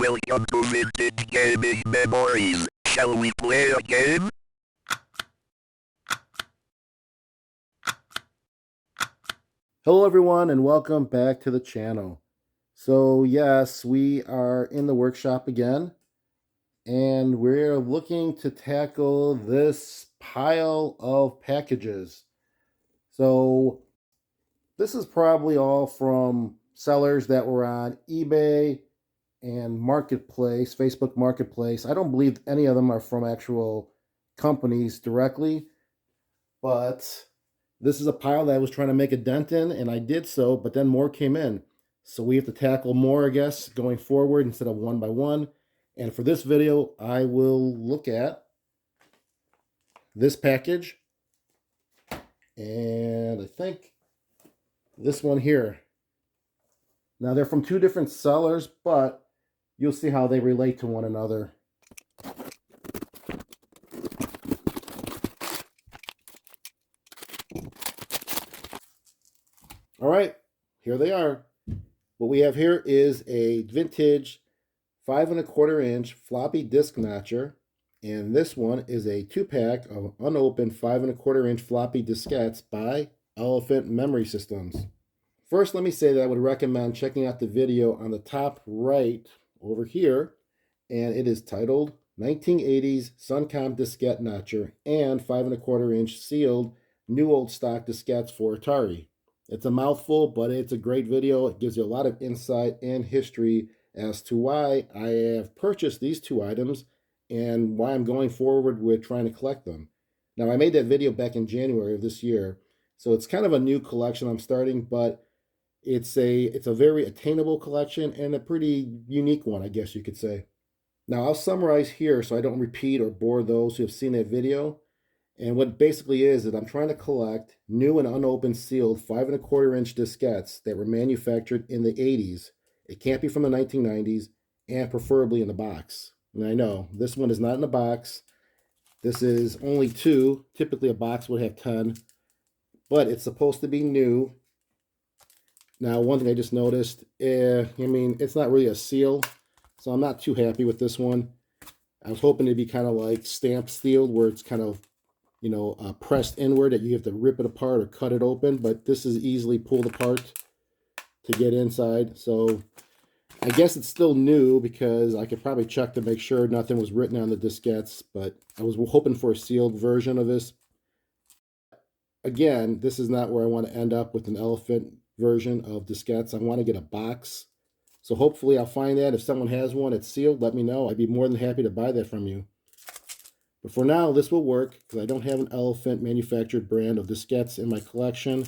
welcome to Vintage Gaming Memories. Shall we play a game? Hello everyone and welcome back to the channel. So yes, we are in the workshop again and we're looking to tackle this pile of packages. So this is probably all from sellers that were on eBay and Marketplace, Facebook Marketplace. I don't believe any of them are from actual companies directly, but this is a pile that I was trying to make a dent in, and I did so, but then more came in. So we have to tackle more, I guess, going forward instead of one by one. And for this video, I will look at this package, and I think this one here. Now, they're from two different sellers, but you'll see how they relate to one another. All right, here they are. What we have here is a vintage 5 1/4 inch floppy disk notcher, and this one is a 2-pack of unopened 5 1/4 inch floppy diskettes by Elephant Memory Systems. First, let me say that I would recommend checking out the video on the top right over here, and it is titled 1980s Suncom Diskette Notcher and 5 1/4 inch sealed new old stock diskettes for Atari. It's a mouthful, but it's a great video. It gives you a lot of insight and history as to why I have purchased these two items and why I'm going forward with trying to collect them. Now, I made that video back in January of this year, so it's kind of a new collection I'm starting, but it's a very attainable collection and a pretty unique one, I guess you could say. Now, I'll summarize here so I don't repeat or bore those who have seen that video. And what it basically is that I'm trying to collect new and unopened sealed 5 1/4 inch diskettes that were manufactured in the 80s. It can't be from the 1990s and preferably in the box. And I know this one is not in the box. This is only 2. Typically a box would have 10, but it's supposed to be new. Now, one thing I just noticed, it's not really a seal, so I'm not too happy with this one. I was hoping it'd be kind of like stamped sealed where it's kind of pressed inward that you have to rip it apart or cut it open, but this is easily pulled apart to get inside. So I guess it's still new because I could probably check to make sure nothing was written on the diskettes, but I was hoping for a sealed version of this. Again, this is not where I want to end up with an Elephant version of diskettes. I want to get a box. So hopefully I'll find that. If someone has one that's sealed, let me know. I'd be more than happy to buy that from you. But for now, this will work because I don't have an Elephant manufactured brand of diskettes in my collection.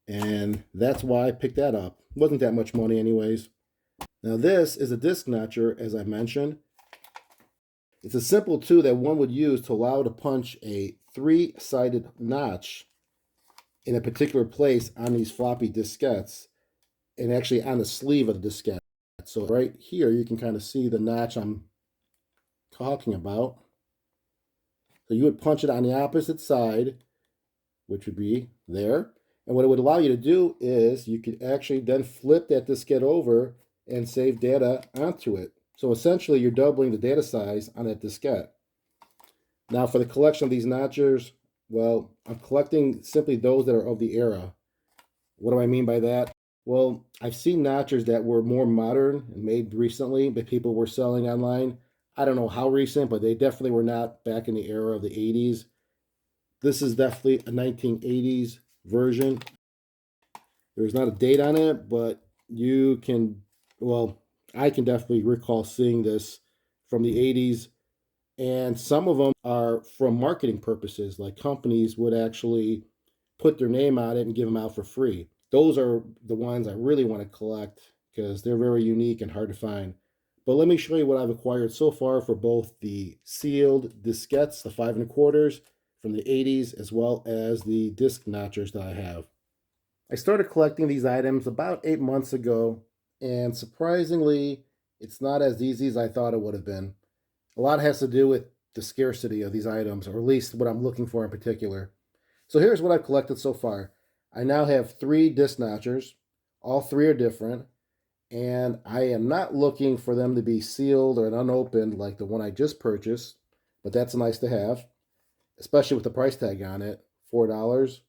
And that's why I picked that up. It wasn't that much money anyways. Now this is a disk notcher, as I mentioned. It's a simple tool that one would use to allow to punch a 3-sided notch in a particular place on these floppy diskettes and actually on the sleeve of the diskette. So right here, you can kind of see the notch I'm talking about. So you would punch it on the opposite side, which would be there. And what it would allow you to do is you could actually then flip that diskette over and save data onto it. So essentially, you're doubling the data size on that diskette. Now, for the collection of these notchers, well, I'm collecting simply those that are of the era. What do I mean by that? Well, I've seen notchers that were more modern and made recently, but people were selling online. I don't know how recent, but they definitely were not back in the era of the 80s. This is definitely a 1980s version. There's not a date on it, but you can, I can definitely recall seeing this from the 80s. And some of them are from marketing purposes, like companies would actually put their name on it and give them out for free. Those are the ones I really want to collect because they're very unique and hard to find. But let me show you what I've acquired so far for both the sealed diskettes, the 5 1/4 from the 80s, as well as the disc notchers that I have. I started collecting these items about 8 months ago, and surprisingly, it's not as easy as I thought it would have been. A lot has to do with the scarcity of these items, or at least what I'm looking for in particular. So here's what I've collected so far. I now have 3 disc notchers. All 3 are different. And I am not looking for them to be sealed or unopened like the one I just purchased, but that's nice to have, especially with the price tag on it, $4.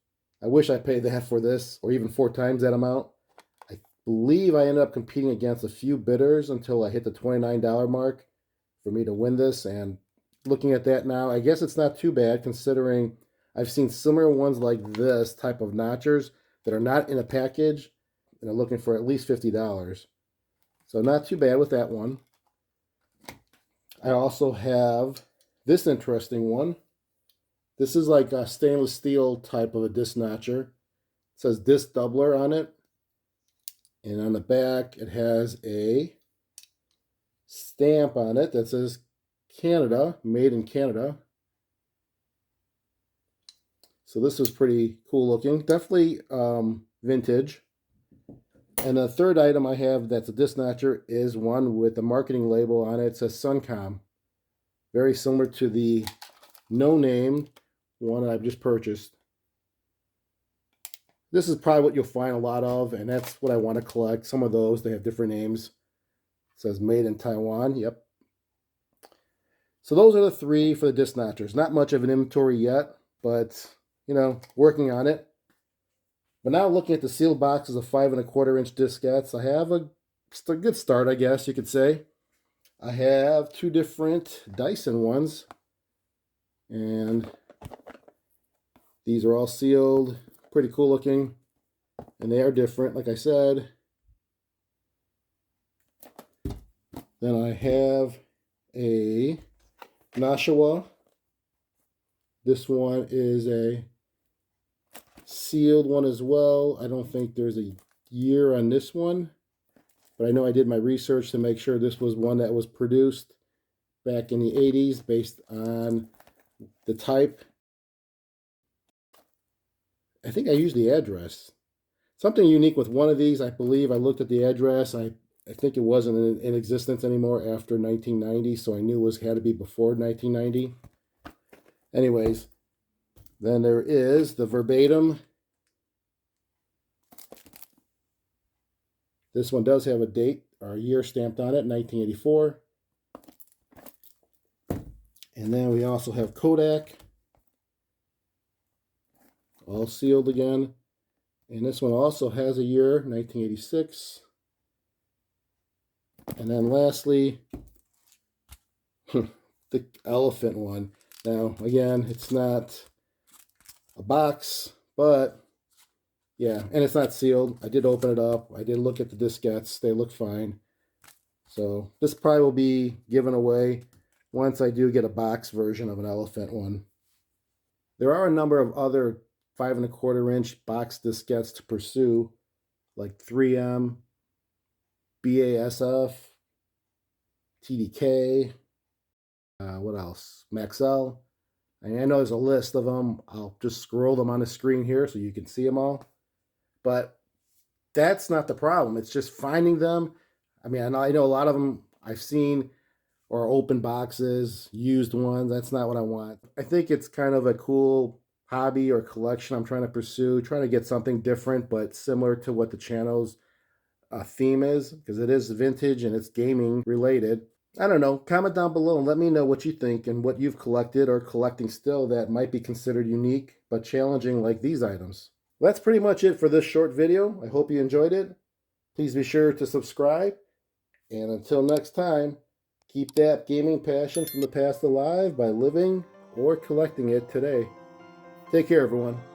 I wish I paid that for this, or even 4 times that amount. I believe I ended up competing against a few bidders until I hit the $29 mark for me to win this. And looking at that now, I guess it's not too bad considering I've seen similar ones like this type of notchers that are not in a package and are looking for at least $50. So not too bad with that one. I also have this interesting one. This is like a stainless steel type of a disc notcher. It says disc doubler on it. And on the back, it has a stamp on it that says Canada, made in Canada. So this is pretty cool looking. Definitely vintage. And the third item I have that's a disc notcher is one with a marketing label on it. It says Suncom. Very similar to the no-name one I've just purchased. This is probably what you'll find a lot of, and that's what I want to collect. Some of those, they have different names. It says made in Taiwan. Yep. So those are the 3 for the disc notchers. Not much of an inventory yet, but, you know, working on it. But now looking at the sealed boxes of 5 1/4-inch diskettes, I have a good start, I guess you could say. I have 2 different Dyson ones, and these are all sealed, pretty cool looking, and they are different, like I said. Then I have a Nashua. This one is a sealed one as well. I don't think there's a year on this one, but I know I did my research to make sure this was one that was produced back in the 80s based on the type. I think I used the address. Something unique with one of these, I believe I looked at the address. I think it wasn't in existence anymore after 1990, so I knew it had to be before 1990. Anyways, then there is the verbatim. This one does have a date or a year stamped on it, 1984. And then we also have Kodak, all sealed again. And this one also has a year, 1986. And then lastly, the elephant one. Now, again, it's not a box, but yeah, and it's not sealed. I did open it up. I did look at the diskettes. They look fine. So this probably will be given away once I do get a box version of an elephant one. There are a number of other 5 1/4-inch box diskettes to pursue, like 3M, BASF, TDK, what else? Maxell. I know there's a list of them. I'll just scroll them on the screen here so you can see them all. But that's not the problem. It's just finding them. I mean, I know a lot of them I've seen or open boxes, used ones. That's not what I want. I think it's kind of a cool hobby or collection I'm trying to pursue, trying to get something different but similar to what the channel's theme is, because it is vintage and it's gaming related. I don't know. Comment down below and let me know what you think and what you've collected or collecting still that might be considered unique but challenging like these items. Well, that's pretty much it for this short video. I hope you enjoyed it. Please be sure to subscribe. And until next time, keep that gaming passion from the past alive by living or collecting it today. Take care, everyone.